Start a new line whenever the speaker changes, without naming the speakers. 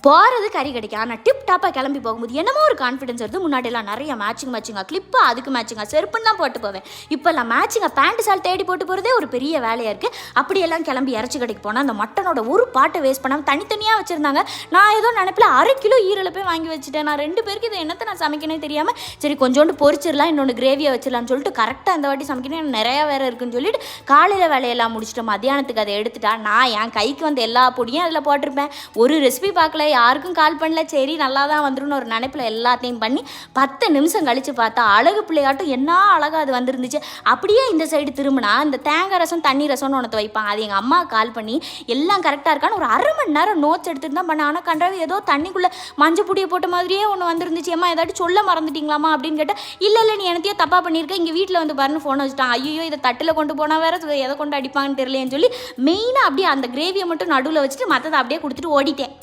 போகிறது கறி கிடைக்கும். ஆனால் டிப் டாப்பாக கிளம்பி போகும்போது என்னமோ ஒரு கான்ஃபிடன்ஸ் வருது. முன்னாடியெல்லாம் நிறைய மேட்சிங்காக கிளிப்பு, அதுக்கு மேட்சிங்காக செருப்புன்னு தான் போட்டு போவேன். இப்போல்லாம் மேட்சிங்காக பேண்ட் சால் தேடி போட்டு போகிறதே ஒரு பெரிய வேலையாக இருக்குது. அப்படியெல்லாம் கிளம்பி இறச்சி கடைக்கு போனால் அந்த மட்டனோட ஒரு பாட்டை வேஸ்ட் பண்ணாமல் தனித்தனியாக வச்சுருந்தாங்க. நான் ஏதோ நினைப்பில் 1/2 கிலோ ஈரலை போய் வாங்கி வச்சுட்டேன். நான் 2 பேருக்கு இதை என்னத்தை நான் சமைக்கணும் தெரியாமல் சரி கொஞ்சோண்டு பொரிச்சிடலாம், இன்னொன்று கிரேவியாக வச்சிடலாம்னு சொல்லிட்டு கரெக்டாக அந்த வாட்டி சமைக்கணும் நிறையா வேறு இருக்குன்னு சொல்லிட்டு காலையில் வேலையெல்லாம் முடிச்சுட்டு மத்தியானத்துக்கு அதை எடுத்துட்டா நான் என் கைக்கு வந்து எல்லா பொடியும் அதில் போட்டிருப்பேன். ஒரு ரெசிபி பார்க்கல, யாருக்கும் கால் பண்ணல, சரி நல்லா தான் வந்துருன்னு ஒரு நினைப்பில் எல்லாத்தையும் பண்ணி 10 நிமிஷம் கழித்து பார்த்தா அழகு பிள்ளையாட்டும் என்ன அழகாக அது வந்துருந்துச்சு. அப்படியே இந்த சைடு திரும்பினா இந்த தேங்காய் ரசம் தண்ணி ரசம்னு ஒன்று வைப்பாங்க. அது எங்கள் அம்மா கால் பண்ணி எல்லாம் கரெக்டாக இருக்கான்னு ஒரு 1/2 மணி நேரம் நோட்ஸ் எடுத்துட்டு தான் பண்ணேன். ஆனால் கண்டாவே ஏதோ தண்ணிக்குள்ளே மஞ்சள் பொடியை போட்ட மாதிரியே ஒன்று வந்துருந்துச்சு. அம்மா ஏதாட்டி சொல்ல மறந்துட்டீங்களாமா அப்படின்னு கேட்டால் இல்லை நீ எனத்தையோ தப்பாக பண்ணியிருக்கேன், இங்கே வீட்டில் வந்து பாருன்னு ஃபோனை வச்சுட்டான். ஐயோ இதை தட்டில் கொண்டு போனால் வேறு எதை கொண்டு அடிப்பாங்கன்னு தெரியலேன்னு சொல்லி மெயினாக அப்படியே அந்த கிரேவியை மட்டும் நடுவில் வச்சுட்டு மற்றதை அப்படியே கொடுத்துட்டு ஓடிட்டேன்.